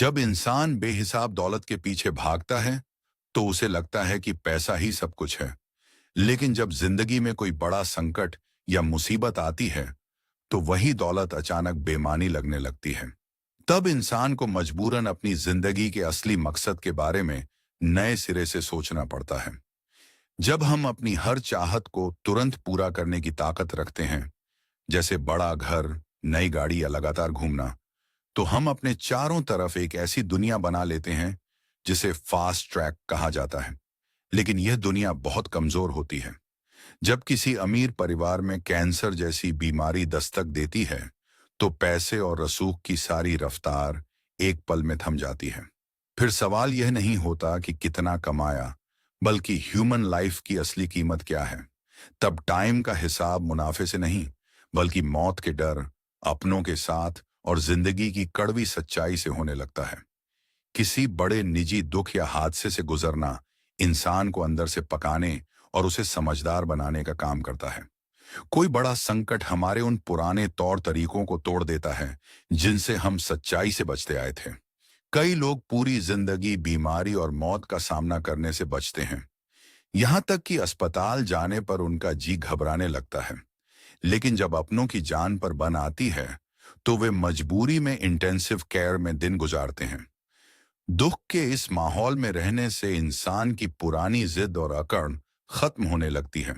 जब इंसान बेहिसाब दौलत के पीछे भागता है तो उसे लगता है कि पैसा ही सब कुछ है। लेकिन जब जिंदगी में कोई बड़ा संकट या मुसीबत आती है तो वही दौलत अचानक बेमानी लगने लगती है। तब इंसान को मजबूरन अपनी जिंदगी के असली मकसद के बारे में नए सिरे से सोचना पड़ता है। जब हम अपनी हर चाहत को तुरंत पूरा करने की ताकत रखते हैं, जैसे बड़ा घर, नई गाड़ी या लगातार घूमना, तो हम अपने चारों तरफ एक ऐसी दुनिया बना लेते हैं जिसे फास्ट ट्रैक कहा जाता है। लेकिन यह दुनिया बहुत कमजोर होती है। जब किसी अमीर परिवार में कैंसर जैसी बीमारी दस्तक देती है तो पैसे और रसूख की सारी रफ्तार एक पल में थम जाती है। फिर सवाल यह नहीं होता कि कितना कमाया, बल्कि ह्यूमन लाइफ की असली कीमत क्या है। तब टाइम का हिसाब मुनाफे से नहीं, बल्कि मौत के डर, अपनों के साथ और जिंदगी की कड़वी सच्चाई से होने लगता है। किसी बड़े निजी दुख या हादसे से गुजरना इंसान को अंदर से पकाने और उसे समझदार बनाने का काम करता है। कोई बड़ा संकट हमारे उन पुराने तौर तरीकों को तोड़ देता है जिनसे हम सच्चाई से बचते आए थे। कई लोग पूरी जिंदगी बीमारी और मौत का सामना करने से बचते हैं, यहाँ तक कि अस्पताल जाने पर उनका जी घबराने लगता है। लेकिन जब अपनों की जान पर बन आती है तो वे मजबूरी में इंटेंसिव केयर में दिन गुजारते हैं। दुख के इस माहौल में रहने से इंसान की पुरानी जिद और अकड़ खत्म होने लगती है।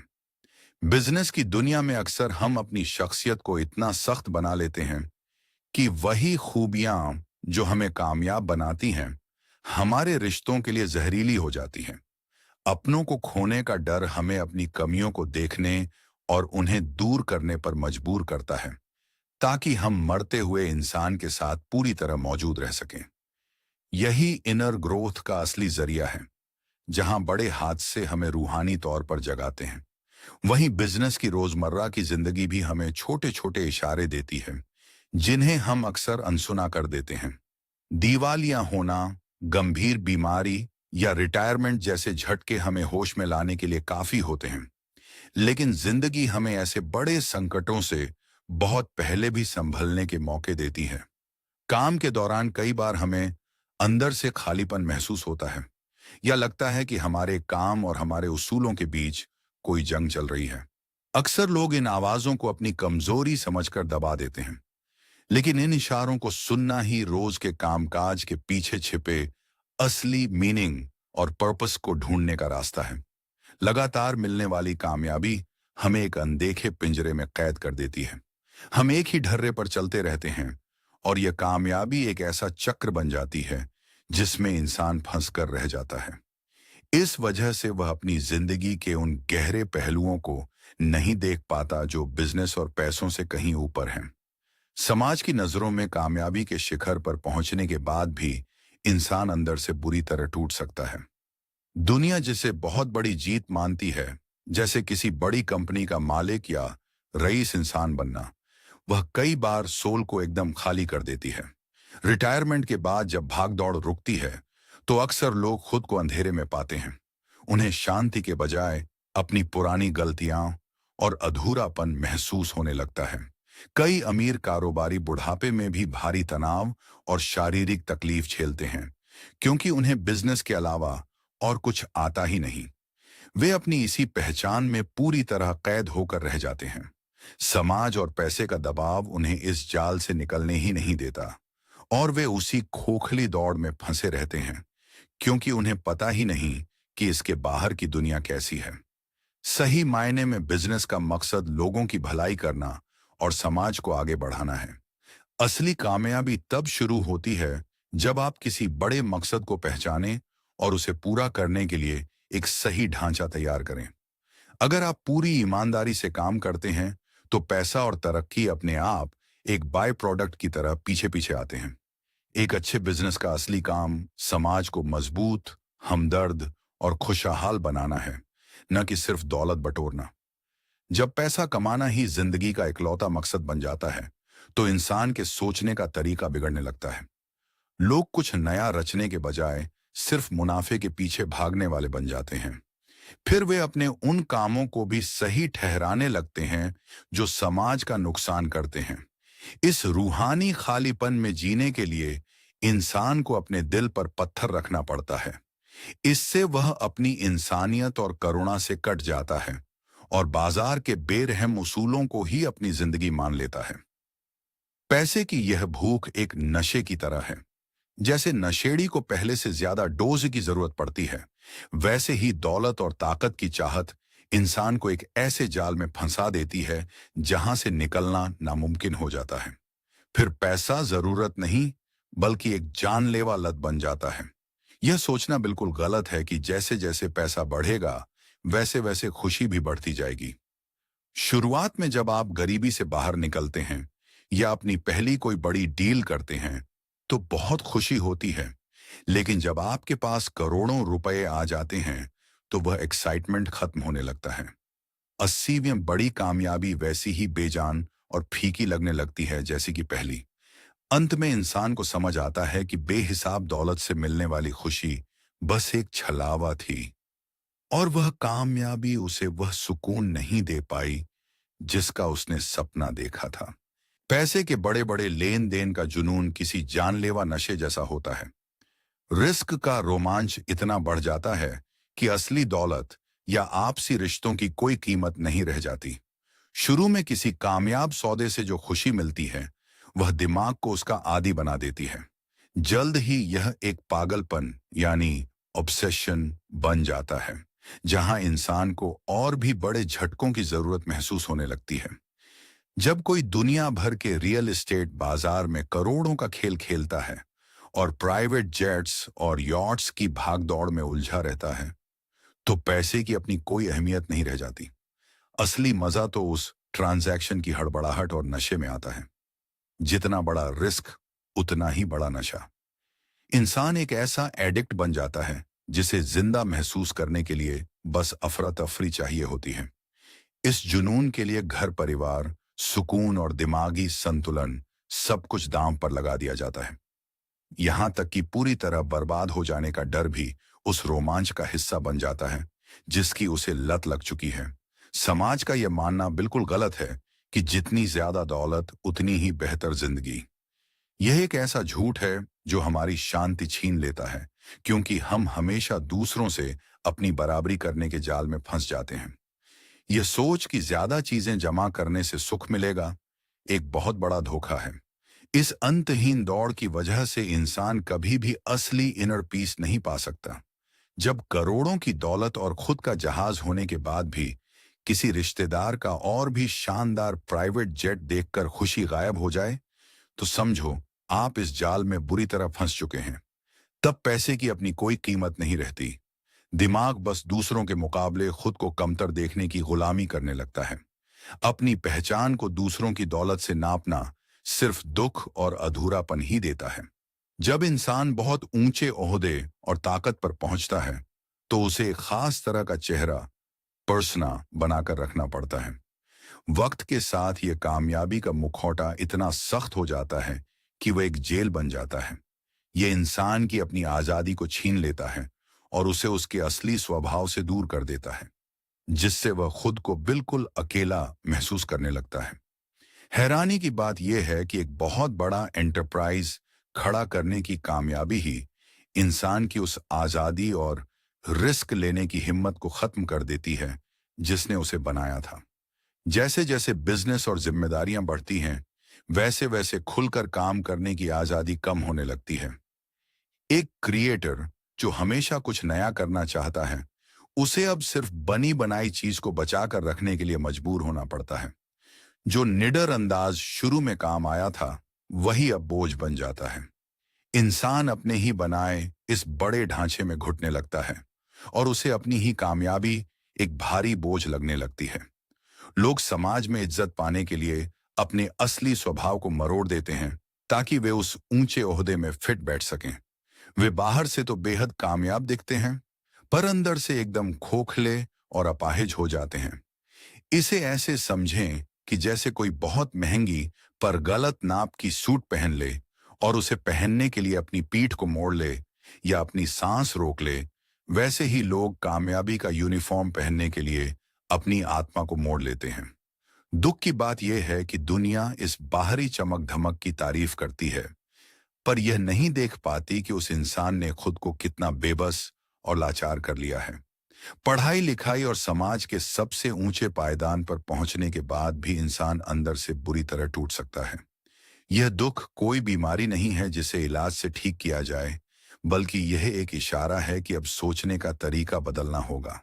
बिजनेस की दुनिया में अक्सर हम अपनी शख्सियत को इतना सख्त बना लेते हैं कि वही खूबियां जो हमें कामयाब बनाती हैं हमारे रिश्तों के लिए जहरीली हो जाती हैं। अपनों को खोने का डर हमें अपनी कमियों को देखने और उन्हें दूर करने पर मजबूर करता है, ताकि हम मरते हुए इंसान के साथ पूरी तरह मौजूद रह सकें। यही इनर ग्रोथ का असली जरिया है। जहां बड़े हादसे हमें रूहानी तौर पर जगाते हैं, वहीं बिजनेस की रोजमर्रा की जिंदगी भी हमें छोटे छोटे इशारे देती है जिन्हें हम अक्सर अनसुना कर देते हैं। दिवालिया होना, गंभीर बीमारी या रिटायरमेंट जैसे झटके हमें होश में लाने के लिए काफी होते हैं। लेकिन जिंदगी हमें ऐसे बड़े संकटों से बहुत पहले भी संभलने के मौके देती है। काम के दौरान कई बार हमें अंदर से खालीपन महसूस होता है, या लगता है कि हमारे काम और हमारे उसूलों के बीच कोई जंग चल रही है। अक्सर लोग इन आवाजों को अपनी कमजोरी समझकर दबा देते हैं, लेकिन इन इशारों को सुनना ही रोज के कामकाज के पीछे छिपे असली मीनिंग और पर्पस को ढूंढने का रास्ता है। लगातार मिलने वाली कामयाबी हमें एक अनदेखे पिंजरे में कैद कर देती है। हम एक ही ढर्रे पर चलते रहते हैं और यह कामयाबी एक ऐसा चक्र बन जाती है जिसमें इंसान फंस कर रह जाता है। इस वजह से वह अपनी जिंदगी के उन गहरे पहलुओं को नहीं देख पाता जो बिजनेस और पैसों से कहीं ऊपर हैं। समाज की नजरों में कामयाबी के शिखर पर पहुंचने के बाद भी इंसान अंदर से बुरी तरह टूट सकता है। दुनिया जिसे बहुत बड़ी जीत मानती है, जैसे किसी बड़ी कंपनी का मालिक या रईस इंसान बनना, वह कई बार सोल को एकदम खाली कर देती है। रिटायरमेंट के बाद जब भागदौड़ रुकती है तो अक्सर लोग खुद को अंधेरे में पाते हैं। उन्हें शांति के बजाय अपनी पुरानी गलतियां और अधूरापन महसूस होने लगता है। कई अमीर कारोबारी बुढ़ापे में भी भारी तनाव और शारीरिक तकलीफ झेलते हैं, क्योंकि उन्हें बिजनेस के अलावा और कुछ आता ही नहीं। वे अपनी इसी पहचान में पूरी तरह कैद होकर रह जाते हैं। समाज और पैसे का दबाव उन्हें इस जाल से निकलने ही नहीं देता और वे उसी खोखली दौड़ में फंसे रहते हैं, क्योंकि उन्हें पता ही नहीं कि इसके बाहर की दुनिया कैसी है। सही मायने में बिजनेस का मकसद लोगों की भलाई करना और समाज को आगे बढ़ाना है। असली कामयाबी तब शुरू होती है जब आप किसी बड़े मकसद को पहचानें और उसे पूरा करने के लिए एक सही ढांचा तैयार करें। अगर आप पूरी ईमानदारी से काम करते हैं तो पैसा और तरक्की अपने आप एक बाय प्रोडक्ट की तरह पीछे पीछे आते हैं। एक अच्छे बिजनेस का असली काम समाज को मजबूत, हमदर्द और खुशहाल बनाना है, न कि सिर्फ दौलत बटोरना। जब पैसा कमाना ही जिंदगी का इकलौता मकसद बन जाता है तो इंसान के सोचने का तरीका बिगड़ने लगता है। लोग कुछ नया रचने के बजाय सिर्फ मुनाफे के पीछे भागने वाले बन जाते हैं। फिर वे अपने उन कामों को भी सही ठहराने लगते हैं जो समाज का नुकसान करते हैं। इस रूहानी खालीपन में जीने के लिए इंसान को अपने दिल पर पत्थर रखना पड़ता है। इससे वह अपनी इंसानियत और करुणा से कट जाता है और बाजार के बेरहम उसूलों को ही अपनी जिंदगी मान लेता है। पैसे की यह भूख एक नशे की तरह है। जैसे नशेड़ी को पहले से ज्यादा डोज की जरूरत पड़ती है, वैसे ही दौलत और ताकत की चाहत इंसान को एक ऐसे जाल में फंसा देती है जहां से निकलना नामुमकिन हो जाता है। फिर पैसा जरूरत नहीं, बल्कि एक जानलेवा लत बन जाता है। यह सोचना बिल्कुल गलत है कि जैसे जैसे पैसा बढ़ेगा, वैसे वैसे खुशी भी बढ़ती जाएगी। शुरुआत में जब आप गरीबी से बाहर निकलते हैं या अपनी पहली कोई बड़ी डील करते हैं, तो बहुत खुशी होती है। लेकिन जब आपके पास करोड़ों रुपए आ जाते हैं, तो वह एक्साइटमेंट खत्म होने लगता है। 80वीं बड़ी कामयाबी वैसी ही बेजान और फीकी लगने लगती है जैसी कि पहली। अंत में इंसान को समझ आता है कि बेहिसाब दौलत से मिलने वाली खुशी बस एक छलावा थी, और वह कामयाबी उसे वह सुकून नहीं दे पाई जिसका उसने सपना देखा था। पैसे के बड़े बड़े लेन देन का जुनून किसी जानलेवा नशे जैसा होता है। रिस्क का रोमांच इतना बढ़ जाता है कि असली दौलत या आपसी रिश्तों की कोई कीमत नहीं रह जाती। शुरू में किसी कामयाब सौदे से जो खुशी मिलती है, वह दिमाग को उसका आदी बना देती है। जल्द ही यह एक पागलपन यानी ऑब्सेशन बन जाता है, जहां इंसान को और भी बड़े झटकों की जरूरत महसूस होने लगती है। जब कोई दुनिया भर के रियल एस्टेट बाजार में करोड़ों का खेल खेलता है और प्राइवेट जेट्स और यॉट्स की भागदौड़ में उलझा रहता है, तो पैसे की अपनी कोई अहमियत नहीं रह जाती। असली मजा तो उस ट्रांजैक्शन की हड़बड़ाहट और नशे में आता है। जितना बड़ा रिस्क, उतना ही बड़ा नशा। इंसान एक ऐसा एडिक्ट बन जाता है जिसे जिंदा महसूस करने के लिए बस अफरा तफरी चाहिए होती है। इस जुनून के लिए घर परिवार, सुकून और दिमागी संतुलन सब कुछ दांव पर लगा दिया जाता है। यहां तक कि पूरी तरह बर्बाद हो जाने का डर भी उस रोमांच का हिस्सा बन जाता है जिसकी उसे लत लग चुकी है। समाज का यह मानना बिल्कुल गलत है कि जितनी ज्यादा दौलत उतनी ही बेहतर जिंदगी। यह एक ऐसा झूठ है जो हमारी शांति छीन लेता है, क्योंकि हम हमेशा दूसरों से अपनी बराबरी करने के जाल में फंस जाते हैं। यह सोच कि ज्यादा चीजें जमा करने से सुख मिलेगा, एक बहुत बड़ा धोखा है। इस अंतहीन दौड़ की वजह से इंसान कभी भी असली इनर पीस नहीं पा सकता। जब करोड़ों की दौलत और खुद का जहाज होने के बाद भी किसी रिश्तेदार का और भी शानदार प्राइवेट जेट देखकर खुशी गायब हो जाए, तो समझो आप इस जाल में बुरी तरह फंस चुके हैं। तब पैसे की अपनी कोई कीमत नहीं रहती। दिमाग बस दूसरों के मुकाबले खुद को कमतर देखने की गुलामी करने लगता है। अपनी पहचान को दूसरों की दौलत से नापना सिर्फ दुख और अधूरापन ही देता है। जब इंसान बहुत ऊंचे ओहदे और ताकत पर पहुंचता है, तो उसे एक खास तरह का चेहरा, पर्सना बनाकर रखना पड़ता है। वक्त के साथ यह कामयाबी का मुखौटा इतना सख्त हो जाता है कि वह एक जेल बन जाता है। यह इंसान की अपनी आजादी को छीन लेता है और उसे उसके असली स्वभाव से दूर कर देता है, जिससे वह खुद को बिल्कुल अकेला महसूस करने लगता है। हैरानी की बात यह है कि एक बहुत बड़ा एंटरप्राइज खड़ा करने की कामयाबी ही इंसान की उस आजादी और रिस्क लेने की हिम्मत को खत्म कर देती है जिसने उसे बनाया था। जैसे जैसे बिजनेस और जिम्मेदारियां बढ़ती हैं, वैसे वैसे खुलकर काम करने की आजादी कम होने लगती है। एक क्रिएटर जो हमेशा कुछ नया करना चाहता है, उसे अब सिर्फ बनी बनाई चीज को बचाकर रखने के लिए मजबूर होना पड़ता है। जो निडर अंदाज शुरू में काम आया था, वही अब बोझ बन जाता है। इंसान अपने ही बनाए इस बड़े ढांचे में घुटने लगता है और उसे अपनी ही कामयाबी एक भारी बोझ लगने लगती है। लोग समाज में इज्जत पाने के लिए अपने असली स्वभाव को मरोड़ देते हैं ताकि वे उस ऊंचे ओहदे में फिट बैठ सकें। वे बाहर से तो बेहद कामयाब दिखते हैं, पर अंदर से एकदम खोखले और अपाहिज हो जाते हैं। इसे ऐसे समझें कि जैसे कोई बहुत महंगी पर गलत नाप की सूट पहन ले और उसे पहनने के लिए अपनी पीठ को मोड़ ले या अपनी सांस रोक ले, वैसे ही लोग कामयाबी का यूनिफॉर्म पहनने के लिए अपनी आत्मा को मोड़ लेते हैं। दुख की बात यह है कि दुनिया इस बाहरी चमक धमक की तारीफ करती है, पर यह नहीं देख पाती कि उस इंसान ने खुद को कितना बेबस और लाचार कर लिया है। पढ़ाई लिखाई और समाज के सबसे ऊंचे पायदान पर पहुंचने के बाद भी इंसान अंदर से बुरी तरह टूट सकता है। यह दुख कोई बीमारी नहीं है जिसे इलाज से ठीक किया जाए, बल्कि यह एक इशारा है कि अब सोचने का तरीका बदलना होगा।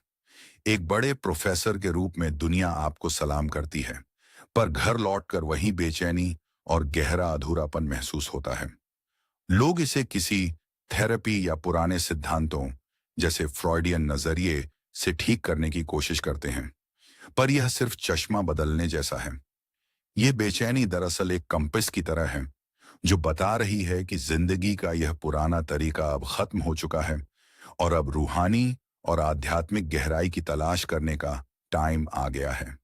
एक बड़े प्रोफेसर के रूप में दुनिया आपको सलाम करती है, पर घर लौटकर वही बेचैनी और गहरा अधूरापन महसूस होता है। लोग इसे किसी थेरेपी या पुराने सिद्धांतों जैसे फ्रॉइडियन नजरिए से ठीक करने की कोशिश करते हैं, पर यह सिर्फ चश्मा बदलने जैसा है। यह बेचैनी दरअसल एक कंपास की तरह है, जो बता रही है कि जिंदगी का यह पुराना तरीका अब खत्म हो चुका है और अब रूहानी और आध्यात्मिक गहराई की तलाश करने का टाइम आ गया है।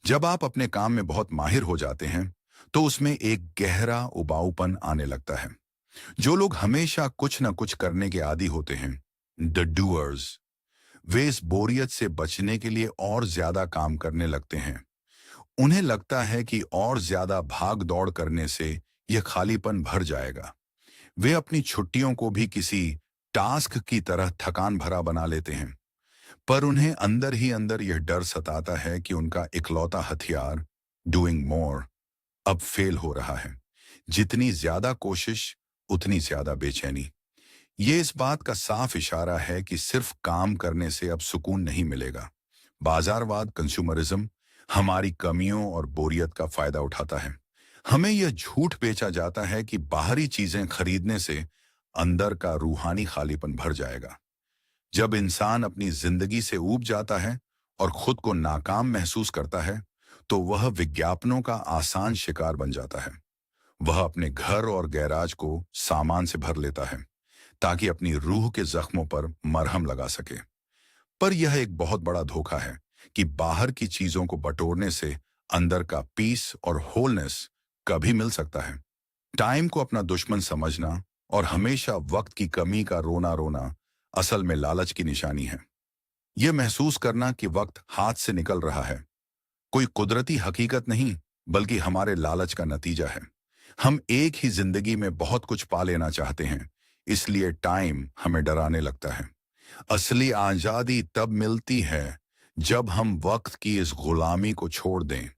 जब आप अपने काम में बहुत माहिर हो जाते हैं, तो उसमें एक गहरा उबाऊपन आने लगता है। जो लोग हमेशा कुछ न कुछ करने के आदी होते हैं, द डूअर्स, वे इस बोरियत से बचने के लिए और ज्यादा काम करने लगते हैं। उन्हें लगता है कि और ज्यादा भाग दौड़ करने से यह खालीपन भर जाएगा। वे अपनी छुट्टियों को भी किसी टास्क की तरह थकान भरा बना लेते हैं, पर उन्हें अंदर ही अंदर यह डर सताता है कि उनका इकलौता हथियार, डूइंग मोर, अब फेल हो रहा है। जितनी ज्यादा कोशिश, उतनी ज्यादा बेचैनी। ये इस बात का साफ इशारा है कि सिर्फ काम करने से अब सुकून नहीं मिलेगा। बाजारवाद, कंज्यूमरिज्म, हमारी कमियों और बोरियत का फायदा उठाता है। हमें यह झूठ बेचा जाता है कि बाहरी चीजें खरीदने से अंदर का रूहानी खालीपन भर जाएगा। जब इंसान अपनी जिंदगी से ऊब जाता है और खुद को नाकाम महसूस करता है, तो वह विज्ञापनों का आसान शिकार बन जाता है। वह अपने घर और गैराज को सामान से भर लेता है ताकि अपनी रूह के जख्मों पर मरहम लगा सके। पर यह एक बहुत बड़ा धोखा है कि बाहर की चीजों को बटोरने से अंदर का पीस और होलनेस कभी मिल सकता है। टाइम को अपना दुश्मन समझना और हमेशा वक्त की कमी का रोना रोना असल में लालच की निशानी है। यह महसूस करना कि वक्त हाथ से निकल रहा है कोई कुदरती हकीकत नहीं, बल्कि हमारे लालच का नतीजा है। हम एक ही जिंदगी में बहुत कुछ पा लेना चाहते हैं, इसलिए टाइम हमें डराने लगता है। असली आजादी तब मिलती है जब हम वक्त की इस गुलामी को छोड़ दें।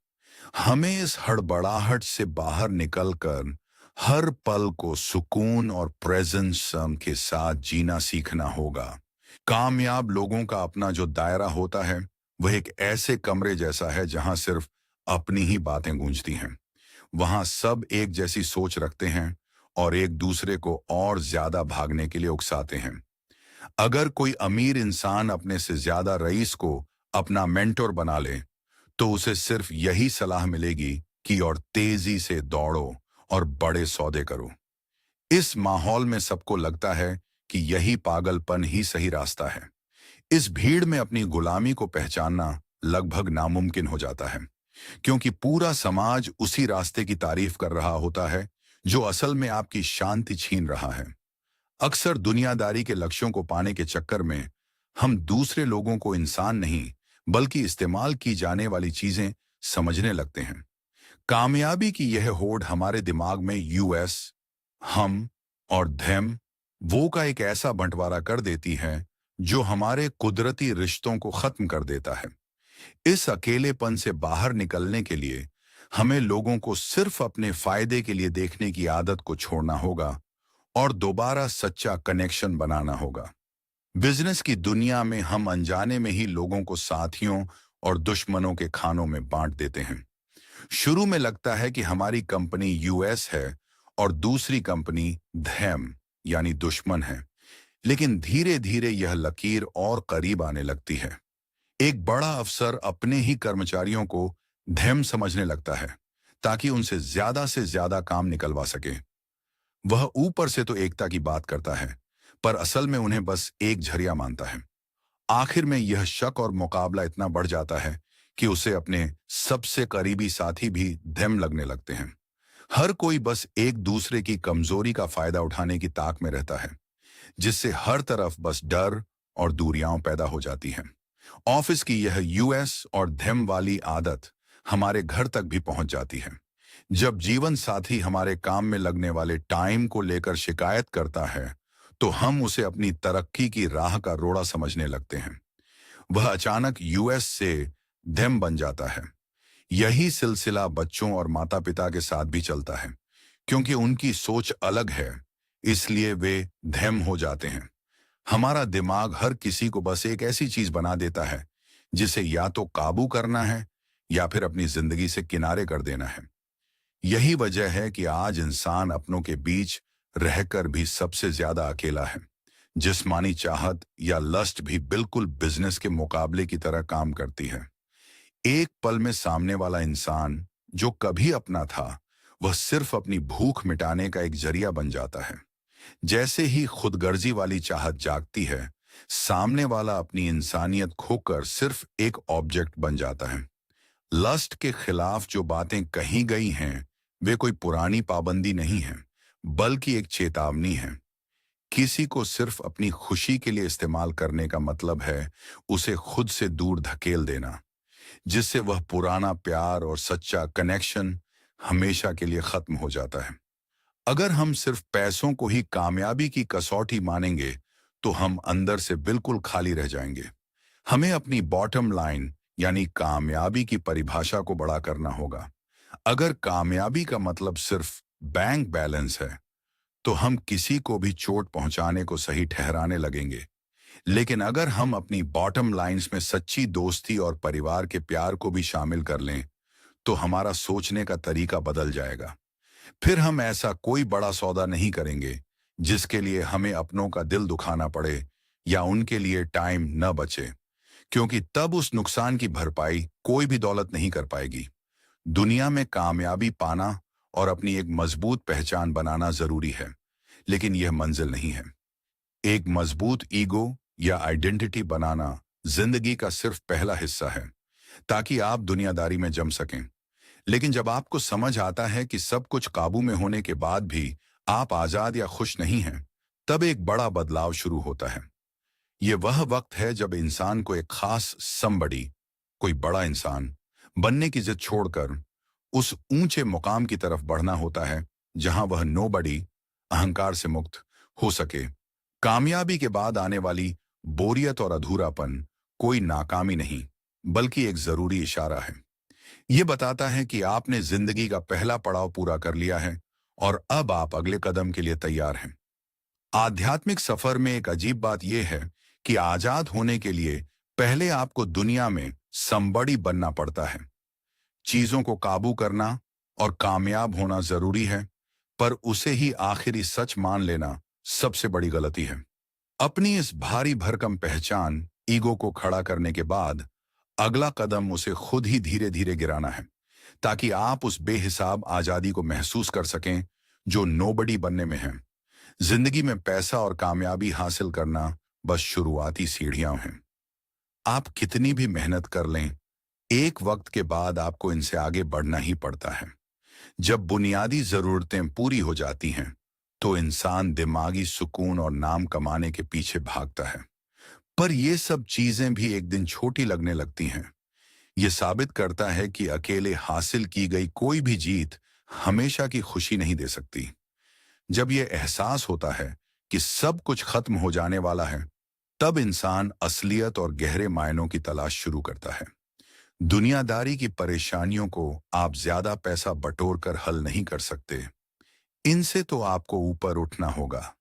हमें इस हड़बड़ाहट से बाहर निकलकर हर पल को सुकून और प्रेजेंस के साथ जीना सीखना होगा। कामयाब लोगों का अपना जो दायरा होता है, वह एक ऐसे कमरे जैसा है जहां सिर्फ अपनी ही बातें गूंजती हैं। वहां सब एक जैसी सोच रखते हैं और एक दूसरे को और ज्यादा भागने के लिए उकसाते हैं। अगर कोई अमीर इंसान अपने से ज्यादा रईस को अपना मेंटोर बना ले, तो उसे सिर्फ यही सलाह मिलेगी कि और तेजी से दौड़ो और बड़े सौदे करो। इस माहौल में सबको लगता है कि यही पागलपन ही सही रास्ता है। इस भीड़ में अपनी गुलामी को पहचानना लगभग नामुमकिन हो जाता है, क्योंकि पूरा समाज उसी रास्ते की तारीफ कर रहा होता है जो असल में आपकी शांति छीन रहा है। अक्सर दुनियादारी के लक्ष्यों को पाने के चक्कर में हम दूसरे लोगों को इंसान नहीं, बल्कि इस्तेमाल की जाने वाली चीजें समझने लगते हैं। कामयाबी की यह होड़ हमारे दिमाग में यूएस, हम और धैम, वो का एक ऐसा बंटवारा कर देती है जो हमारे कुदरती रिश्तों को खत्म कर देता है। इस अकेलेपन से बाहर निकलने के लिए हमें लोगों को सिर्फ अपने फायदे के लिए देखने की आदत को छोड़ना होगा और दोबारा सच्चा कनेक्शन बनाना होगा। बिजनेस की दुनिया में हम अनजाने में ही लोगों को साथियों और दुश्मनों के खानों में बांट देते हैं। शुरू में लगता है कि हमारी कंपनी यूएस है और दूसरी कंपनी धैम यानी दुश्मन है, लेकिन धीरे धीरे यह लकीर और करीब आने लगती है। एक बड़ा अफसर अपने ही कर्मचारियों को धैम समझने लगता है ताकि उनसे से ज्यादा काम निकलवा सके। वह ऊपर से तो एकता की बात करता है, पर असल में उन्हें बस एक झरिया मानता है। आखिर में यह शक और मुकाबला इतना बढ़ जाता है कि उसे अपने सबसे करीबी साथी भी धैम लगने लगते हैं। हर कोई बस एक दूसरे की कमजोरी का फायदा उठाने की ताक में रहता है, जिससे हर तरफ बस डर और दूरियां पैदा हो जाती हैं। ऑफिस की यह यूएस और धैम वाली आदत हमारे घर तक भी पहुंच जाती है। जब जीवन साथी हमारे काम में लगने वाले टाइम को लेकर शिकायत करता है, तो हम उसे अपनी तरक्की की राह का रोड़ा समझने लगते हैं। वह अचानक यूएस से धम बन जाता है। यही सिलसिला बच्चों और माता पिता के साथ भी चलता है। क्योंकि उनकी सोच अलग है, इसलिए वे धम हो जाते हैं। हमारा दिमाग हर किसी को बस एक ऐसी चीज बना देता है जिसे या तो काबू करना है या फिर अपनी जिंदगी से किनारे कर देना है। यही वजह है कि आज इंसान अपनों के बीच रहकर भी सबसे ज्यादा अकेला है। जिस्मानी चाहत या लस्ट भी बिल्कुल बिजनेस के मुकाबले की तरह काम करती है। एक पल में सामने वाला इंसान जो कभी अपना था, वह सिर्फ अपनी भूख मिटाने का एक जरिया बन जाता है। जैसे ही खुदगर्जी वाली चाहत जागती है, सामने वाला अपनी इंसानियत खोकर सिर्फ एक ऑब्जेक्ट बन जाता है। लस्ट के खिलाफ जो बातें कही गई हैं, वे कोई पुरानी पाबंदी नहीं है, बल्कि एक चेतावनी है। किसी को सिर्फ अपनी खुशी के लिए इस्तेमाल करने का मतलब है उसे खुद से दूर धकेल देना, जिससे वह पुराना प्यार और सच्चा कनेक्शन हमेशा के लिए खत्म हो जाता है। अगर हम सिर्फ पैसों को ही कामयाबी की कसौटी मानेंगे, तो हम अंदर से बिल्कुल खाली रह जाएंगे। हमें अपनी बॉटम लाइन यानी कामयाबी की परिभाषा को बड़ा करना होगा। अगर कामयाबी का मतलब सिर्फ बैंक बैलेंस है, तो हम किसी को भी चोट पहुंचाने को सही ठहराने लगेंगे। लेकिन अगर हम अपनी बॉटम लाइंस में सच्ची दोस्ती और परिवार के प्यार को भी शामिल कर लें, तो हमारा सोचने का तरीका बदल जाएगा। फिर हम ऐसा कोई बड़ा सौदा नहीं करेंगे जिसके लिए हमें अपनों का दिल दुखाना पड़े या उनके लिए टाइम न बचे, क्योंकि तब उस नुकसान की भरपाई कोई भी दौलत नहीं कर पाएगी। दुनिया में कामयाबी पाना और अपनी एक मजबूत पहचान बनाना जरूरी है, लेकिन यह मंजिल नहीं है। एक मजबूत ईगो या आइडेंटिटी बनाना जिंदगी का सिर्फ पहला हिस्सा है, ताकि आप दुनियादारी में जम सकें। लेकिन जब आपको समझ आता है कि सब कुछ काबू में होने के बाद भी आप आजाद या खुश नहीं हैं, तब एक बड़ा बदलाव शुरू होता है। ये वह वक्त है जब इंसान को एक खास समबड़ी, कोई बड़ा इंसान बनने की जिद छोड़कर उस ऊंचे मुकाम की तरफ बढ़ना होता है जहां वह नोबडी, अहंकार से मुक्त हो सके। कामयाबी के बाद आने वाली बोरियत और अधूरापन कोई नाकामी नहीं, बल्कि एक जरूरी इशारा है। ये बताता है कि आपने जिंदगी का पहला पड़ाव पूरा कर लिया है और अब आप अगले कदम के लिए तैयार हैं। आध्यात्मिक सफर में एक अजीब बात यह है कि आजाद होने के लिए पहले आपको दुनिया में संबड़ी बनना पड़ता है। चीजों को काबू करना और कामयाब होना जरूरी है, पर उसे ही आखिरी सच मान लेना सबसे बड़ी गलती है। अपनी इस भारी भरकम पहचान ईगो को खड़ा करने के बाद अगला कदम उसे खुद ही धीरे धीरे गिराना है, ताकि आप उस बेहिसाब आजादी को महसूस कर सकें जो नोबडी बनने में है। जिंदगी में पैसा और कामयाबी हासिल करना बस शुरुआती सीढ़ियां हैं। आप कितनी भी मेहनत कर लें, एक वक्त के बाद आपको इनसे आगे बढ़ना ही पड़ता है। जब बुनियादी जरूरतें पूरी हो जाती हैं, तो इंसान दिमागी सुकून और नाम कमाने के पीछे भागता है। पर ये सब चीजें भी एक दिन छोटी लगने लगती हैं। ये साबित करता है कि अकेले हासिल की गई कोई भी जीत हमेशा की खुशी नहीं दे सकती। जब ये एहसास होता है कि सब कुछ खत्म हो जाने वाला है, तब इंसान असलियत और गहरे मायनों की तलाश शुरू करता है। दुनियादारी की परेशानियों को आप ज्यादा पैसा बटोर कर हल नहीं कर सकते। इनसे तो आपको ऊपर उठना होगा।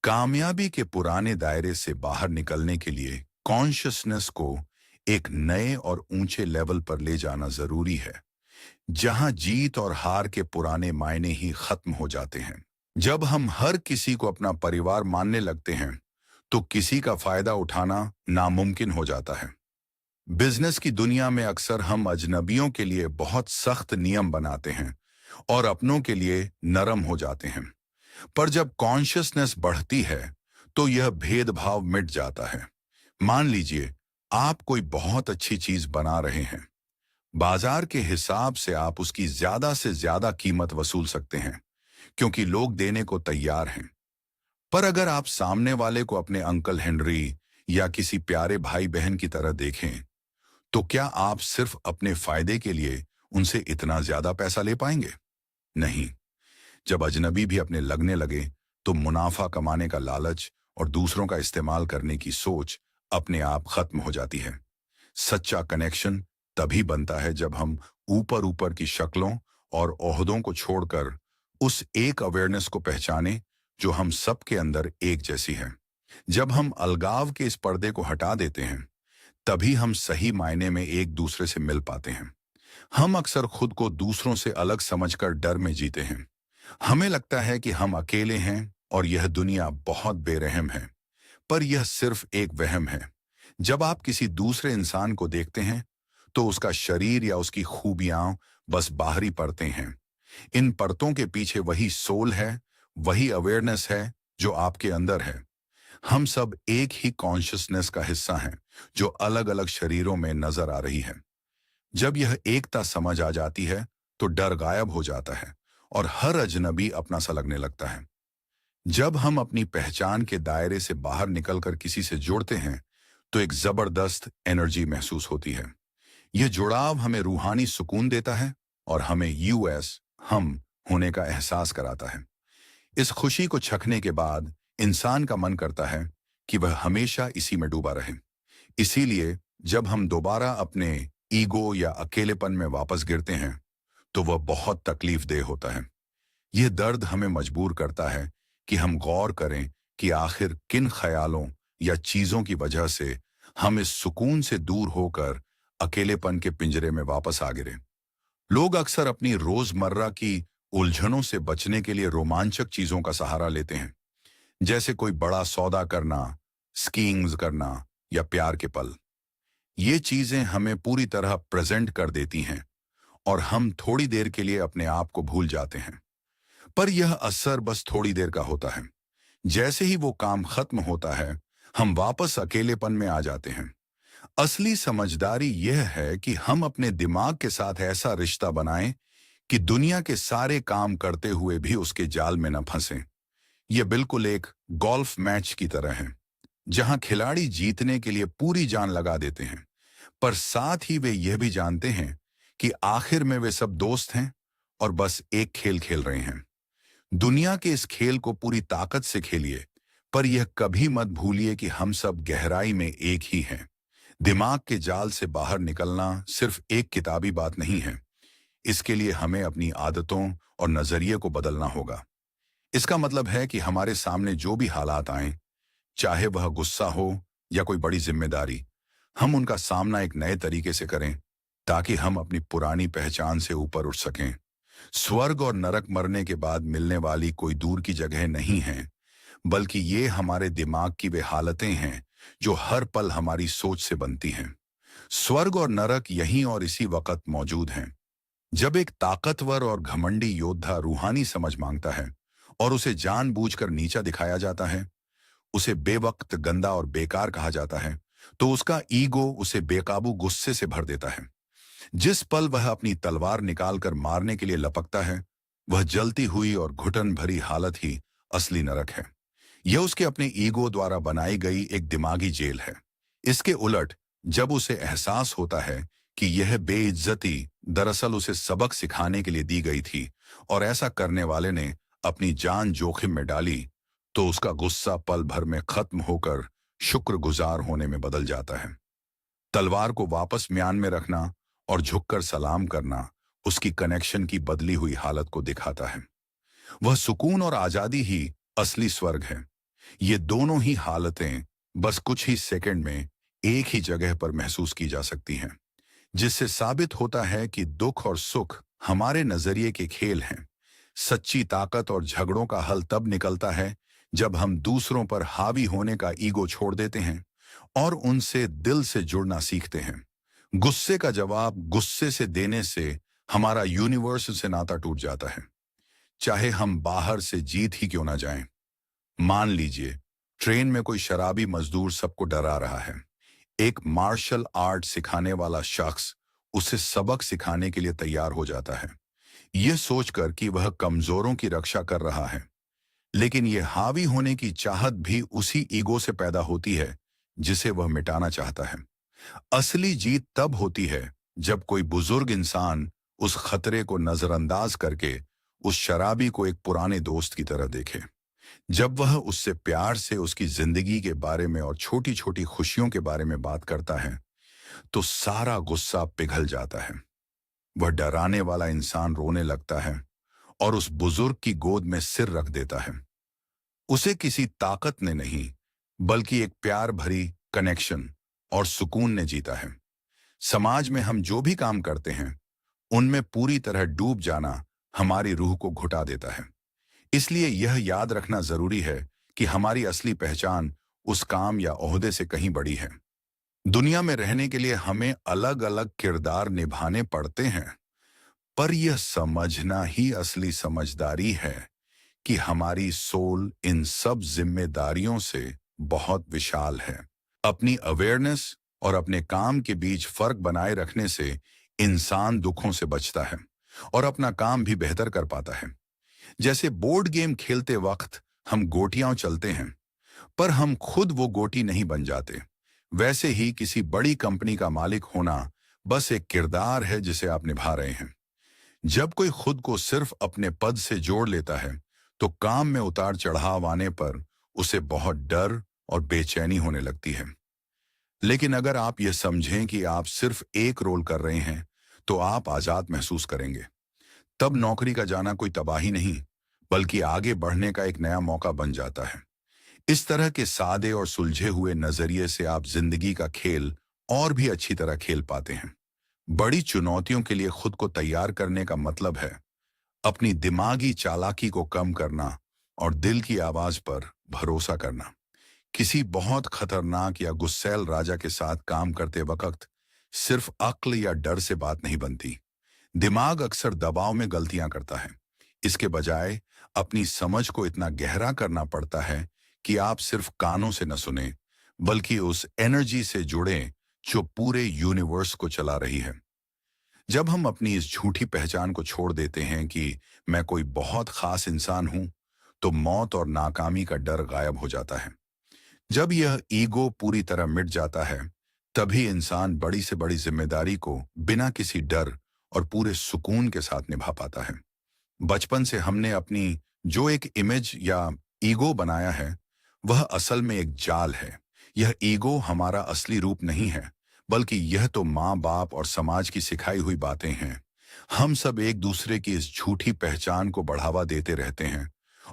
कामयाबी के पुराने दायरे से बाहर निकलने के लिए कॉन्शियसनेस को एक नए और ऊंचे लेवल पर ले जाना जरूरी है, जहां जीत और हार के पुराने मायने ही खत्म हो जाते हैं। जब हम हर किसी को अपना परिवार मानने लगते हैं, तो किसी का फायदा उठाना नामुमकिन हो जाता है। बिजनेस की दुनिया में अक्सर हम अजनबियों के लिए बहुत सख्त नियम बनाते हैं और अपनों के लिए नरम हो जाते हैं। पर जब कॉन्शियसनेस बढ़ती है, तो यह भेदभाव मिट जाता है। मान लीजिए आप कोई बहुत अच्छी चीज बना रहे हैं। बाजार के हिसाब से आप उसकी ज्यादा से ज्यादा कीमत वसूल सकते हैं, क्योंकि लोग देने को तैयार हैं। पर अगर आप सामने वाले को अपने अंकल हेनरी या किसी प्यारे भाई बहन की तरह देखें, तो क्या आप सिर्फ अपने फायदे के लिए उनसे इतना ज्यादा पैसा ले पाएंगे? नहीं। जब अजनबी भी अपने लगने लगे तो मुनाफा कमाने का लालच और दूसरों का इस्तेमाल करने की सोच अपने आप खत्म हो जाती है। सच्चा कनेक्शन तभी बनता है जब हम ऊपर ऊपर की शक्लों और ओहदों को छोड़कर उस एक अवेयरनेस को पहचाने जो हम सबके अंदर एक जैसी है। जब हम अलगाव के इस पर्दे को हटा देते हैं, तभी हम सही मायने में एक दूसरे से मिल पाते हैं। हम अक्सर खुद को दूसरों से अलग समझकर डर में जीते हैं। हमें लगता है कि हम अकेले हैं और यह दुनिया बहुत बेरहम है, पर यह सिर्फ एक वहम है। जब आप किसी दूसरे इंसान को देखते हैं, तो उसका शरीर या उसकी खूबियां बस बाहरी परतें हैं। इन परतों के पीछे वही सोल है, वही अवेयरनेस है जो आपके अंदर है। हम सब एक ही कॉन्शियसनेस का हिस्सा हैं, जो अलग अलग शरीरों में नजर आ रही है। जब यह एकता समझ आ जाती है, तो डर गायब हो जाता है और हर अजनबी अपना सा लगने लगता है। जब हम अपनी पहचान के दायरे से बाहर निकलकर किसी से जुड़ते हैं, तो एक जबरदस्त एनर्जी महसूस होती है। यह जुड़ाव हमें रूहानी सुकून देता है और हमें हम होने का एहसास कराता है। इस खुशी को चखने के बाद इंसान का मन करता है कि वह हमेशा इसी में डूबा रहे। इसीलिए जब हम दोबारा अपने ईगो या अकेलेपन में वापस गिरते हैं, तो वह बहुत तकलीफदेह होता है। यह दर्द हमें मजबूर करता है कि हम गौर करें कि आखिर किन ख्यालों या चीजों की वजह से हम इस सुकून से दूर होकर अकेलेपन के पिंजरे में वापस आ गिरे। लोग अक्सर अपनी रोजमर्रा की उलझनों से बचने के लिए रोमांचक चीजों का सहारा लेते हैं, जैसे कोई बड़ा सौदा करना, स्कीइंग करना या प्यार के पल। ये चीजें हमें पूरी तरह प्रेजेंट कर देती हैं और हम थोड़ी देर के लिए अपने आप को भूल जाते हैं। पर यह असर बस थोड़ी देर का होता है। जैसे ही वो काम खत्म होता है, हम वापस अकेलेपन में आ जाते हैं। असली समझदारी यह है कि हम अपने दिमाग के साथ ऐसा रिश्ता बनाएं कि दुनिया के सारे काम करते हुए भी उसके जाल में न फंसें। यह बिल्कुल एक गोल्फ मैच की तरह है, जहां खिलाड़ी जीतने के लिए पूरी जान लगा देते हैं, पर साथ ही वे यह भी जानते हैं कि आखिर में वे सब दोस्त हैं और बस एक खेल खेल रहे हैं। दुनिया के इस खेल को पूरी ताकत से खेलिए, पर यह कभी मत भूलिए कि हम सब गहराई में एक ही हैं। दिमाग के जाल से बाहर निकलना सिर्फ एक किताबी बात नहीं है। इसके लिए हमें अपनी आदतों और नजरिए को बदलना होगा। इसका मतलब है कि हमारे सामने जो भी हालात आए, चाहे वह गुस्सा हो या कोई बड़ी जिम्मेदारी, हम उनका सामना एक नए तरीके से करें, ताकि हम अपनी पुरानी पहचान से ऊपर उठ सकें। स्वर्ग और नरक मरने के बाद मिलने वाली कोई दूर की जगह नहीं है, बल्कि ये हमारे दिमाग की वे हालतें हैं जो हर पल हमारी सोच से बनती हैं। स्वर्ग और नरक यहीं और इसी वक्त मौजूद हैं। जब एक ताकतवर और घमंडी योद्धा रूहानी समझ मांगता है और उसे जानबूझकर नीचा दिखाया जाता है, उसे बेवक्त, गंदा और बेकार कहा जाता है, तो उसका ईगो उसे बेकाबू गुस्से से भर देता है। जिस पल वह अपनी तलवार निकालकर मारने के लिए लपकता है, वह जलती हुई और घुटन भरी हालत ही असली नरक है। यह उसके अपने ईगो द्वारा बनाई गई एक दिमागी जेल है। इसके उलट, जब उसे एहसास होता है कि यह बेइज्जती दरअसल उसे सबक सिखाने के लिए दी गई थी और ऐसा करने वाले ने अपनी जान जोखिम में डाली, तो उसका गुस्सा पल भर में खत्म होकर शुक्रगुजार होने में बदल जाता है। तलवार को वापस म्यान में रखना और झुककर सलाम करना उसकी कनेक्शन की बदली हुई हालत को दिखाता है। वह सुकून और आजादी ही असली स्वर्ग है। ये दोनों ही हालतें बस कुछ ही सेकंड में एक ही जगह पर महसूस की जा सकती हैं, जिससे साबित होता है कि दुख और सुख हमारे नजरिए के खेल हैं। सच्ची ताकत और झगड़ों का हल तब निकलता है जब हम दूसरों पर हावी होने का ईगो छोड़ देते हैं और उनसे दिल से जुड़ना सीखते हैं। गुस्से का जवाब गुस्से से देने से हमारा यूनिवर्स से नाता टूट जाता है, चाहे हम बाहर से जीत ही क्यों ना जाएं। मान लीजिए ट्रेन में कोई शराबी मजदूर सबको डरा रहा है। एक मार्शल आर्ट सिखाने वाला शख्स उसे सबक सिखाने के लिए तैयार हो जाता है, यह सोचकर कि वह कमजोरों की रक्षा कर रहा है। लेकिन यह हावी होने की चाहत भी उसी ईगो से पैदा होती है जिसे वह मिटाना चाहता है। असली जीत तब होती है जब कोई बुजुर्ग इंसान उस खतरे को नजरअंदाज करके उस शराबी को एक पुराने दोस्त की तरह देखे। जब वह उससे प्यार से उसकी जिंदगी के बारे में और छोटी छोटी खुशियों के बारे में बात करता है, तो सारा गुस्सा पिघल जाता है। वह डराने वाला इंसान रोने लगता है और उस बुजुर्ग की गोद में सिर रख देता है। उसे किसी ताकत ने नहीं, बल्कि एक प्यार भरी कनेक्शन और सुकून ने जीता है। समाज में हम जो भी काम करते हैं, उनमें पूरी तरह डूब जाना हमारी रूह को घुटा देता है। इसलिए यह याद रखना जरूरी है कि हमारी असली पहचान उस काम या ओहदे से कहीं बड़ी है। दुनिया में रहने के लिए हमें अलग अलग किरदार निभाने पड़ते हैं, पर यह समझना ही असली समझदारी है कि हमारी सोल इन सब जिम्मेदारियों से बहुत विशाल है। अपनी अवेयरनेस और अपने काम के बीच फर्क बनाए रखने से इंसान दुखों से बचता है और अपना काम भी बेहतर कर पाता है। जैसे बोर्ड गेम खेलते वक्त हम गोटियां चलते हैं, पर हम खुद वो गोटी नहीं बन जाते। वैसे ही किसी बड़ी कंपनी का मालिक होना बस एक किरदार है जिसे आप निभा रहे हैं। जब कोई खुद को सिर्फ अपने पद से जोड़ लेता है, तो काम में उतार चढ़ाव आने पर उसे बहुत डर और बेचैनी होने लगती है। लेकिन अगर आप यह समझें कि आप सिर्फ एक रोल कर रहे हैं, तो आप आजाद महसूस करेंगे। तब नौकरी का जाना कोई तबाही नहीं, बल्कि आगे बढ़ने का एक नया मौका बन जाता है। इस तरह के सादे और सुलझे हुए नजरिए से आप जिंदगी का खेल और भी अच्छी तरह खेल पाते हैं। बड़ी चुनौतियों के लिए खुद को तैयार करने का मतलब है अपनी दिमागी चालाकी को कम करना और दिल की आवाज पर भरोसा करना। किसी बहुत खतरनाक या गुस्सैल राजा के साथ काम करते वक्त सिर्फ अक्ल या डर से बात नहीं बनती। दिमाग अक्सर दबाव में गलतियां करता है। इसके बजाय अपनी समझ को इतना गहरा करना पड़ता है कि आप सिर्फ कानों से न सुने, बल्कि उस एनर्जी से जुड़े जो पूरे यूनिवर्स को चला रही है। जब हम अपनी इस झूठी पहचान को छोड़ देते हैं कि मैं कोई बहुत खास इंसान हूं, तो मौत और नाकामी का डर गायब हो जाता है। जब यह ईगो पूरी तरह मिट जाता है, तभी इंसान बड़ी से बड़ी जिम्मेदारी को बिना किसी डर और पूरे सुकून के साथ निभा पाता है। बचपन से हमने अपनी जो एक इमेज या ईगो बनाया है, वह असल में एक जाल है। यह ईगो हमारा असली रूप नहीं है, बल्कि यह तो माँ बाप और समाज की सिखाई हुई बातें हैं। हम सब एक दूसरे की इस झूठी पहचान को बढ़ावा देते रहते हैं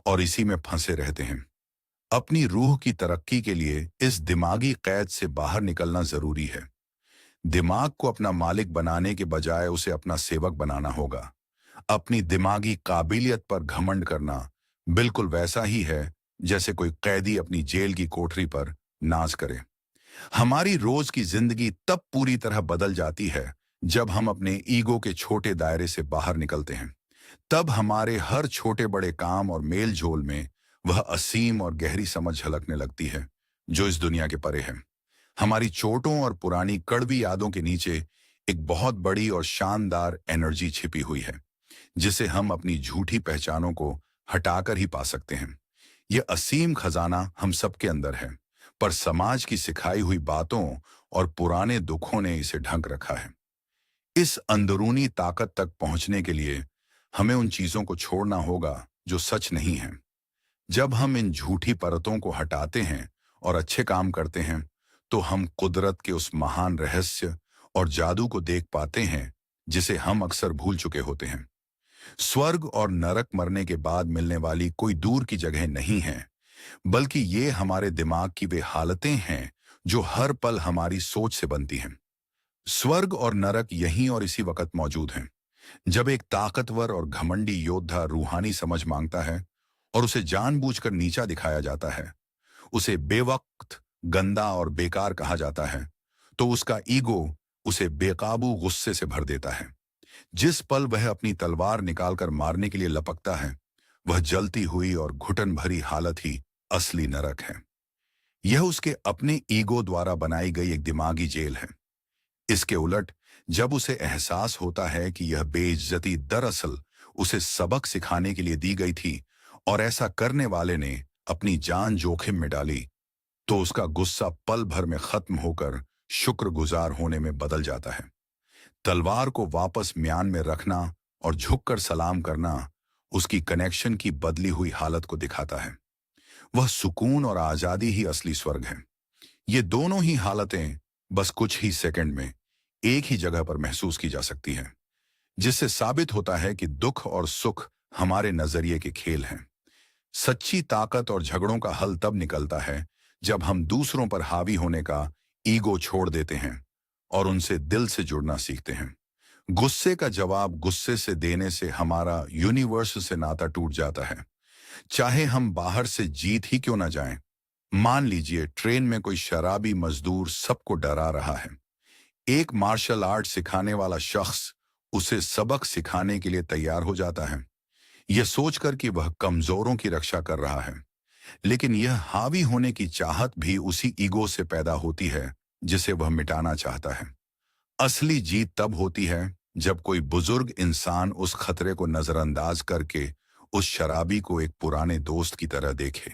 और इसी में फंसे रहते हैं। अपनी रूह की तरक्की के लिए इस दिमागी कैद से बाहर निकलना जरूरी है। दिमाग को अपना मालिक बनाने के बजाय उसे अपना सेवक बनाना होगा। अपनी दिमागी काबिलियत पर घमंड करना बिल्कुल वैसा ही है जैसे कोई कैदी अपनी जेल की कोठरी पर नाज करे। हमारी रोज की जिंदगी तब पूरी तरह बदल जाती है जब हम अपने ईगो के छोटे दायरे से बाहर निकलते हैं। तब हमारे हर छोटे बड़े काम और मेल जोल में वह असीम और गहरी समझ झलकने लगती है जो इस दुनिया के परे है। हमारी चोटों और पुरानी कड़वी यादों के नीचे एक बहुत बड़ी और शानदार एनर्जी छिपी हुई है, जिसे हम अपनी झूठी पहचानों को हटाकर ही पा सकते हैं। यह असीम खजाना हम सबके अंदर है, पर समाज की सिखाई हुई बातों और पुराने दुखों ने इसे ढक रखा है। इस अंदरूनी ताकत तक पहुंचने के लिए हमें उन चीजों को छोड़ना होगा जो सच नहीं है। जब हम इन झूठी परतों को हटाते हैं और अच्छे काम करते हैं, तो हम कुदरत के उस महान रहस्य और जादू को देख पाते हैं जिसे हम अक्सर भूल चुके होते हैं। स्वर्ग और नरक मरने के बाद मिलने वाली कोई दूर की जगह नहीं है, बल्कि ये हमारे दिमाग की वे हालतें हैं जो हर पल हमारी सोच से बनती हैं। स्वर्ग और नरक यहीं और इसी वक्त मौजूद हैं। जब एक ताकतवर और घमंडी योद्धा रूहानी समझ मांगता है और उसे जानबूझकर नीचा दिखाया जाता है, उसे बेवक्त, गंदा और बेकार कहा जाता है, तो उसका ईगो उसे बेकाबू गुस्से से भर देता है। जिस पल वह अपनी तलवार निकालकर मारने के लिए लपकता है, वह जलती हुई और घुटन भरी हालत ही असली नरक है। यह उसके अपने ईगो द्वारा बनाई गई एक दिमागी जेल है। इसके उलट, जब उसे एहसास होता है कि यह बेइज्जती दरअसल उसे सबक सिखाने के लिए दी गई थी और ऐसा करने वाले ने अपनी जान जोखिम में डाली, तो उसका गुस्सा पल भर में खत्म होकर शुक्रगुजार होने में बदल जाता है। तलवार को वापस म्यान में रखना और झुककर सलाम करना उसकी कनेक्शन की बदली हुई हालत को दिखाता है। वह सुकून और आजादी ही असली स्वर्ग है। ये दोनों ही हालतें बस कुछ ही सेकंड में एक ही जगह पर महसूस की जा सकती हैं, जिससे साबित होता है कि दुख और सुख हमारे नजरिए के खेल हैं। सच्ची ताकत और झगड़ों का हल तब निकलता है जब हम दूसरों पर हावी होने का ईगो छोड़ देते हैं और उनसे दिल से जुड़ना सीखते हैं। गुस्से का जवाब गुस्से से देने से हमारा यूनिवर्स से नाता टूट जाता है, चाहे हम बाहर से जीत ही क्यों ना जाएं। मान लीजिए ट्रेन में कोई शराबी मजदूर सबको डरा रहा है। एक मार्शल आर्ट सिखाने वाला शख्स उसे सबक सिखाने के लिए तैयार हो जाता है, यह सोचकर कि वह कमजोरों की रक्षा कर रहा है। लेकिन यह हावी होने की चाहत भी उसी ईगो से पैदा होती है जिसे वह मिटाना चाहता है। असली जीत तब होती है जब कोई बुजुर्ग इंसान उस खतरे को नजरअंदाज करके उस शराबी को एक पुराने दोस्त की तरह देखे।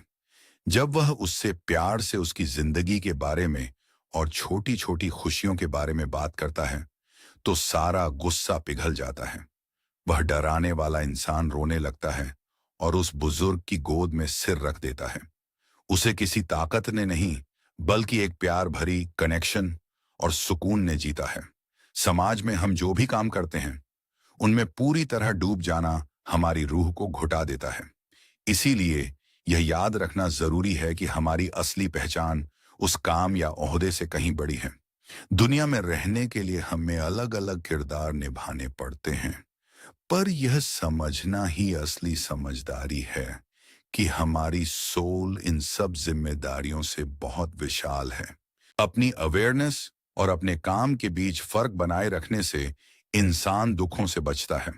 जब वह उससे प्यार से उसकी जिंदगी के बारे में और छोटी छोटी खुशियों के बारे में बात करता है, तो सारा गुस्सा पिघल जाता है। वह डराने वाला इंसान रोने लगता है और उस बुजुर्ग की गोद में सिर रख देता है। उसे किसी ताकत ने नहीं, बल्कि एक प्यार भरी कनेक्शन और सुकून ने जीता है। समाज में हम जो भी काम करते हैं, उनमें पूरी तरह डूब जाना हमारी रूह को घुटा देता है। इसीलिए यह याद रखना जरूरी है कि हमारी असली पहचान उस काम या ओहदे से कहीं बड़ी है। दुनिया में रहने के लिए हमें अलग अलग किरदार निभाने पड़ते हैं, पर यह समझना ही असली समझदारी है कि हमारी सोल इन सब जिम्मेदारियों से बहुत विशाल है। अपनी अवेयरनेस और अपने काम के बीच फर्क बनाए रखने से इंसान दुखों से बचता है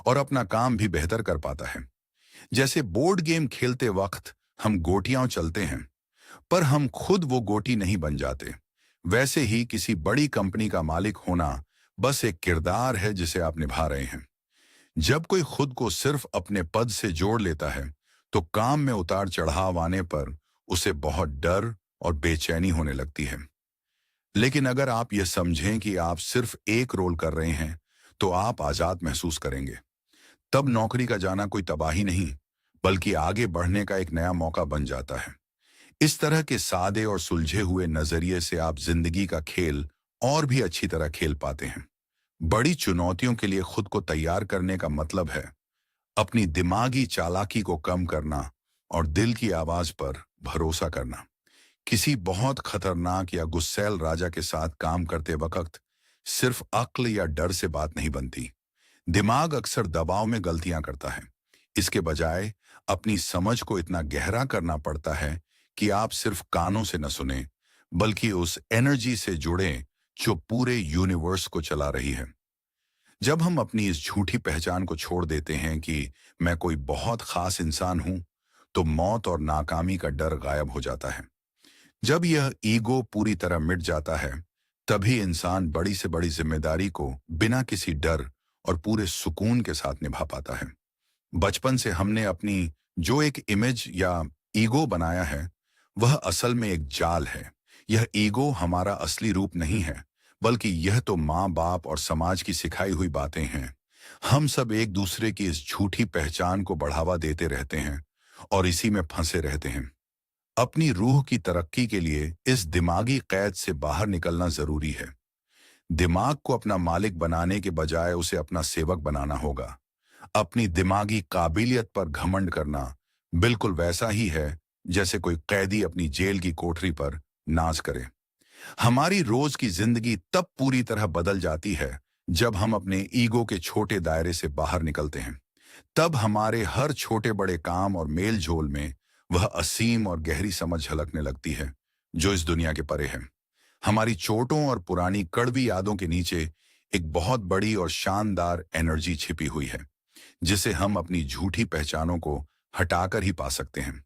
और अपना काम भी बेहतर कर पाता है। जैसे बोर्ड गेम खेलते वक्त हम गोटियां चलते हैं, पर हम खुद वो गोटी नहीं बन जाते। वैसे ही किसी बड़ी कंपनी का मालिक होना बस एक किरदार है जिसे आप निभा रहे हैं। जब कोई खुद को सिर्फ अपने पद से जोड़ लेता है, तो काम में उतार चढ़ाव आने पर उसे बहुत डर और बेचैनी होने लगती है। लेकिन अगर आप यह समझें कि आप सिर्फ एक रोल कर रहे हैं, तो आप आजाद महसूस करेंगे। तब नौकरी का जाना कोई तबाही नहीं, बल्कि आगे बढ़ने का एक नया मौका बन जाता है। इस तरह के सादे और सुलझे हुए नजरिए से आप जिंदगी का खेल और भी अच्छी तरह खेल पाते हैं। बड़ी चुनौतियों के लिए खुद को तैयार करने का मतलब है अपनी दिमागी चालाकी को कम करना और दिल की आवाज पर भरोसा करना। किसी बहुत खतरनाक या गुस्सैल राजा के साथ काम करते वक्त सिर्फ अक्ल या डर से बात नहीं बनती। दिमाग अक्सर दबाव में गलतियां करता है। इसके बजाय अपनी समझ को इतना गहरा करना पड़ता है कि आप सिर्फ कानों से न सुने, बल्कि उस एनर्जी से जुड़े जो पूरे यूनिवर्स को चला रही है। जब हम अपनी इस झूठी पहचान को छोड़ देते हैं कि मैं कोई बहुत खास इंसान हूं, तो मौत और नाकामी का डर गायब हो जाता है। जब यह ईगो पूरी तरह मिट जाता है, तभी इंसान बड़ी से बड़ी जिम्मेदारी को बिना किसी डर और पूरे सुकून के साथ निभा पाता है। बचपन से हमने अपनी जो एक इमेज या ईगो बनाया है, वह असल में एक जाल है। यह ईगो हमारा असली रूप नहीं है, बल्कि यह तो माँ बाप और समाज की सिखाई हुई बातें हैं। हम सब एक दूसरे की इस झूठी पहचान को बढ़ावा देते रहते हैं और इसी में फंसे रहते हैं। अपनी रूह की तरक्की के लिए इस दिमागी कैद से बाहर निकलना जरूरी है। दिमाग को अपना मालिक बनाने के बजाय उसे अपना सेवक बनाना होगा। अपनी दिमागी काबिलियत पर घमंड करना बिल्कुल वैसा ही है जैसे कोई कैदी अपनी जेल की कोठरी पर नाज करे। हमारी रोज की जिंदगी तब पूरी तरह बदल जाती है जब हम अपने ईगो के छोटे दायरे से बाहर निकलते हैं। तब हमारे हर छोटे बड़े काम और मेल झोल में वह असीम और गहरी समझ झलकने लगती है जो इस दुनिया के परे है। हमारी चोटों और पुरानी कड़वी यादों के नीचे एक बहुत बड़ी और शानदार एनर्जी छिपी हुई है, जिसे हम अपनी झूठी पहचानों को हटाकर ही पा सकते हैं।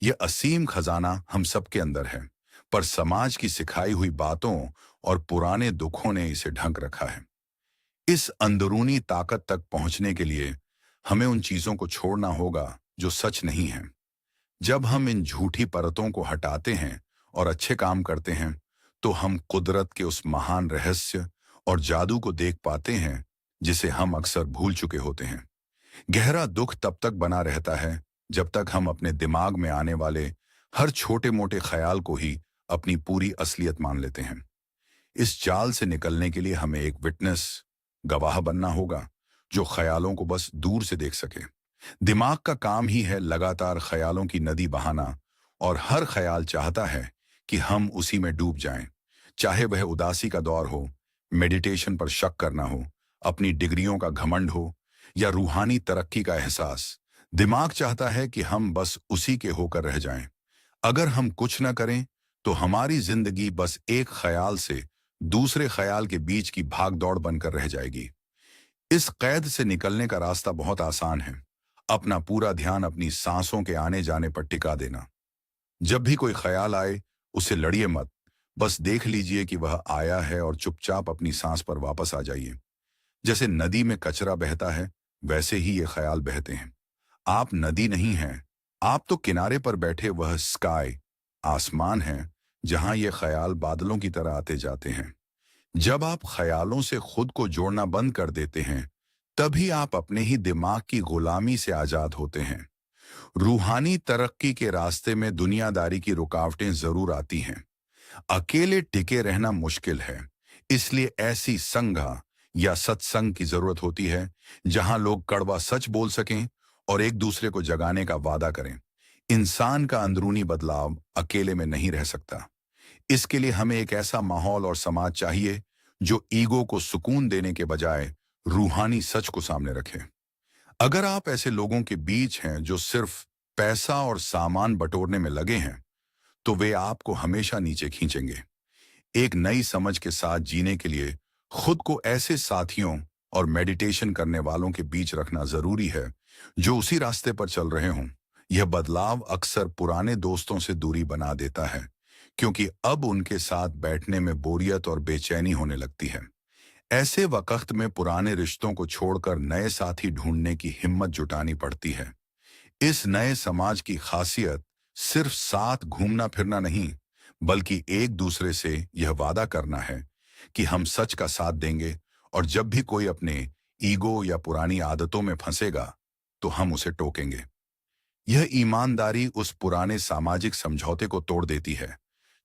यह असीम खजाना हम सबके अंदर है, पर समाज की सिखाई हुई बातों और पुराने दुखों ने इसे ढक रखा है। इस अंदरूनी ताकत तक पहुंचने के लिए हमें उन चीजों को छोड़ना होगा जो सच नहीं है। जब हम इन झूठी परतों को हटाते हैं और अच्छे काम करते हैं, तो हम कुदरत के उस महान रहस्य और जादू को देख पाते हैं जिसे हम अक्सर भूल चुके होते हैं। गहरा दुख तब तक बना रहता है जब तक हम अपने दिमाग में आने वाले हर छोटे मोटे ख्याल को ही अपनी पूरी असलियत मान लेते हैं। इस जाल से निकलने के लिए हमें एक विटनेस, गवाह बनना होगा, जो ख्यालों को बस दूर से देख सके। दिमाग का काम ही है लगातार ख्यालों की नदी बहाना, और हर ख्याल चाहता है कि हम उसी में डूब जाएं। चाहे वह उदासी का दौर हो, मेडिटेशन पर शक करना हो, अपनी डिग्रियों का घमंड हो, या रूहानी तरक्की का एहसास, दिमाग चाहता है कि हम बस उसी के होकर रह जाएं। अगर हम कुछ न करें तो हमारी जिंदगी बस एक ख्याल से दूसरे ख्याल के बीच की भाग दौड़ बनकर रह जाएगी। इस कैद से निकलने का रास्ता बहुत आसान है। अपना पूरा ध्यान अपनी सांसों के आने जाने पर टिका देना। जब भी कोई ख्याल आए, उसे लड़िए मत, बस देख लीजिए कि वह आया है और चुपचाप अपनी सांस पर वापस आ जाइए। जैसे नदी में कचरा बहता है, वैसे ही ये ख्याल बहते हैं। आप नदी नहीं हैं, आप तो किनारे पर बैठे वह स्काई, आसमान है, जहां ये ख्याल बादलों की तरह आते जाते हैं। जब आप ख्यालों से खुद को जोड़ना बंद कर देते हैं, तभी आप अपने ही दिमाग की गुलामी से आजाद होते हैं। रूहानी तरक्की के रास्ते में दुनियादारी की रुकावटें जरूर आती हैं। अकेले टिके रहना मुश्किल है, इसलिए ऐसी संघा या सत्संग की जरूरत होती है जहां लोग कड़वा सच बोल सकें और एक दूसरे को जगाने का वादा करें। इंसान का अंदरूनी बदलाव अकेले में नहीं रह सकता। इसके लिए हमें एक ऐसा माहौल और समाज चाहिए जो ईगो को सुकून देने के बजाय रूहानी सच को सामने रखे। अगर आप ऐसे लोगों के बीच हैं जो सिर्फ पैसा और सामान बटोरने में लगे हैं, तो वे आपको हमेशा नीचे खींचेंगे। एक नई समझ के साथ जीने के लिए खुद को ऐसे साथियों और मेडिटेशन करने वालों के बीच रखना जरूरी है जो उसी रास्ते पर चल रहे हों। यह बदलाव अक्सर पुराने दोस्तों से दूरी बना देता है, क्योंकि अब उनके साथ बैठने में बोरियत और बेचैनी होने लगती है। ऐसे वक्त में पुराने रिश्तों को छोड़कर नए साथी ढूंढने की हिम्मत जुटानी पड़ती है। इस नए समाज की खासियत सिर्फ साथ घूमना फिरना नहीं, बल्कि एक दूसरे से यह वादा करना है कि हम सच का साथ देंगे, और जब भी कोई अपने ईगो या पुरानी आदतों में फंसेगा तो हम उसे टोकेंगे। यह ईमानदारी उस पुराने सामाजिक समझौते को तोड़ देती है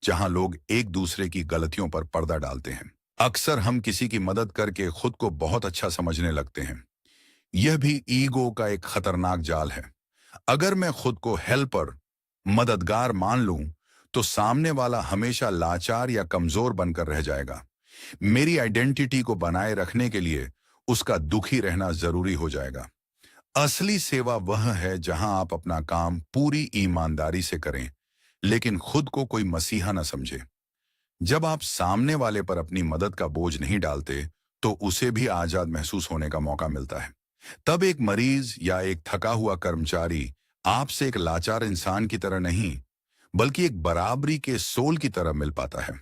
जहां लोग एक दूसरे की गलतियों पर पर्दा डालते हैं। अक्सर हम किसी की मदद करके खुद को बहुत अच्छा समझने लगते हैं। यह भी ईगो का एक खतरनाक जाल है। अगर मैं खुद को हेल्पर, मददगार मान लूं, तो सामने वाला हमेशा लाचार या कमजोर बनकर रह जाएगा। मेरी आइडेंटिटी को बनाए रखने के लिए उसका दुखी रहना जरूरी हो जाएगा। असली सेवा वह है जहां आप अपना काम पूरी ईमानदारी से करें, लेकिन खुद को कोई मसीहा न समझे। जब आप सामने वाले पर अपनी मदद का बोझ नहीं डालते, तो उसे भी आजाद महसूस होने का मौका मिलता है। तब एक मरीज या एक थका हुआ कर्मचारी आपसे एक लाचार इंसान की तरह नहीं, बल्कि एक बराबरी के सोल की तरह मिल पाता है।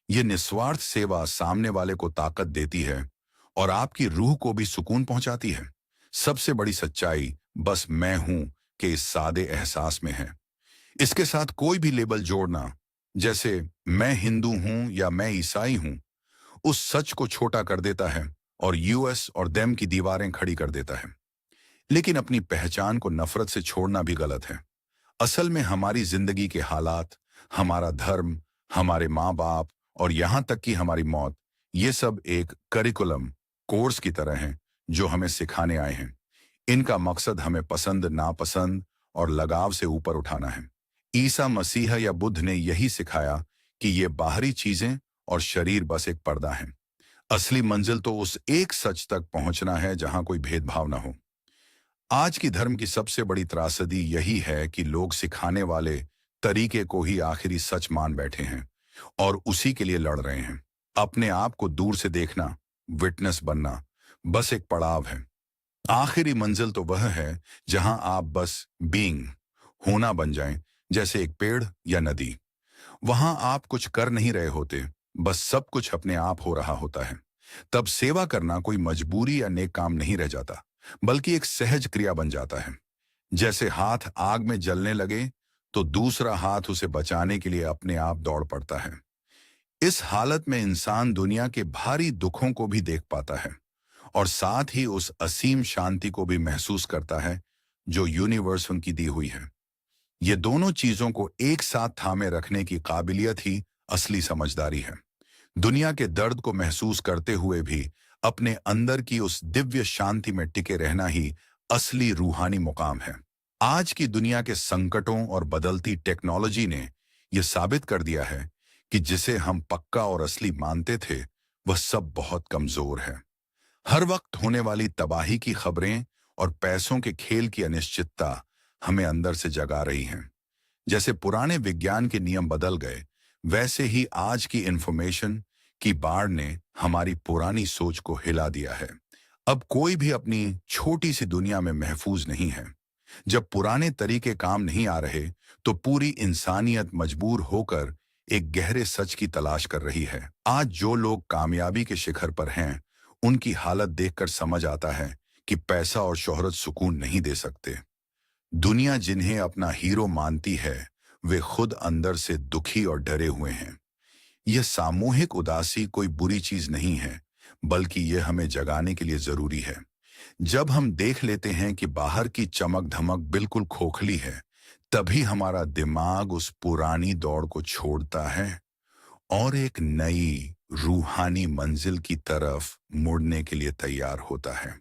यह निस्वार्थ सेवा सामने वाले को ताकत देती है और आपकी रूह को भी सुकून पहुंचाती है। सबसे बड़ी सच्चाई बस मैं हूं कि इस सादे एहसास में है। इसके साथ कोई भी लेबल जोड़ना, जैसे मैं हिंदू हूं या मैं ईसाई हूं, उस सच को छोटा कर देता है और यूएस और देम की दीवारें खड़ी कर देता है। लेकिन अपनी पहचान को नफरत से छोड़ना भी गलत है। असल में हमारी जिंदगी के हालात, हमारा धर्म, हमारे माँ बाप और यहां तक कि हमारी मौत, ये सब एक करिकुलम कोर्स की तरह हैं जो हमें सिखाने आए हैं। इनका मकसद हमें पसंद, नापसंद और लगाव से ऊपर उठाना है। ईसा मसीह या बुद्ध ने यही सिखाया कि ये बाहरी चीजें और शरीर बस एक पर्दा है। असली मंजिल तो उस एक सच तक पहुंचना है जहां कोई भेदभाव ना हो। आज की धर्म की सबसे बड़ी त्रासदी यही है कि लोग सिखाने वाले तरीके को ही आखिरी सच मान बैठे हैं और उसी के लिए लड़ रहे हैं। अपने आप को दूर से देखना, विटनेस बनना, बस एक पड़ाव है। आखिरी मंजिल तो वह है जहां आप बस बीइंग, होना बन जाएं, जैसे एक पेड़ या नदी। वहां आप कुछ कर नहीं रहे होते, बस सब कुछ अपने आप हो रहा होता है। तब सेवा करना कोई मजबूरी या नेक काम नहीं रह जाता, बल्कि एक सहज क्रिया बन जाता है। जैसे हाथ आग में जलने लगे तो दूसरा हाथ उसे बचाने के लिए अपने आप दौड़ पड़ता है। इस हालत में इंसान दुनिया के भारी दुखों को भी देख पाता है और साथ ही उस असीम शांति को भी महसूस करता है जो यूनिवर्स उनकी दी हुई है। ये दोनों चीजों को एक साथ थामे रखने की काबिलियत ही असली समझदारी है। दुनिया के दर्द को महसूस करते हुए भी अपने अंदर की उस दिव्य शांति में टिके रहना ही असली रूहानी मुकाम है। आज की दुनिया के संकटों और बदलती टेक्नोलॉजी ने यह साबित कर दिया है कि जिसे हम पक्का और असली मानते थे वह सब बहुत कमजोर है। हर वक्त होने वाली तबाही की खबरें और पैसों के खेल की अनिश्चितता हमें अंदर से जगा रही हैं। जैसे पुराने विज्ञान के नियम बदल गए, वैसे ही आज की इंफॉर्मेशन की बाढ़ ने हमारी पुरानी सोच को हिला दिया है। अब कोई भी अपनी छोटी सी दुनिया में महफूज नहीं है। जब पुराने तरीके काम नहीं आ रहे, तो पूरी इंसानियत मजबूर होकर एक गहरे सच की तलाश कर रही है। आज जो लोग कामयाबी के शिखर पर हैं, उनकी हालत देखकर समझ आता है कि पैसा और शोहरत सुकून नहीं दे सकते। दुनिया जिन्हें अपना हीरो मानती है, वे खुद अंदर से दुखी और डरे हुए हैं। यह सामूहिक उदासी कोई बुरी चीज नहीं है, बल्कि यह हमें जगाने के लिए जरूरी है। जब हम देख लेते हैं कि बाहर की चमक धमक बिल्कुल खोखली है, तभी हमारा दिमाग उस पुरानी दौड़ को छोड़ता है और एक नई रूहानी मंजिल की तरफ मुड़ने के लिए तैयार होता है।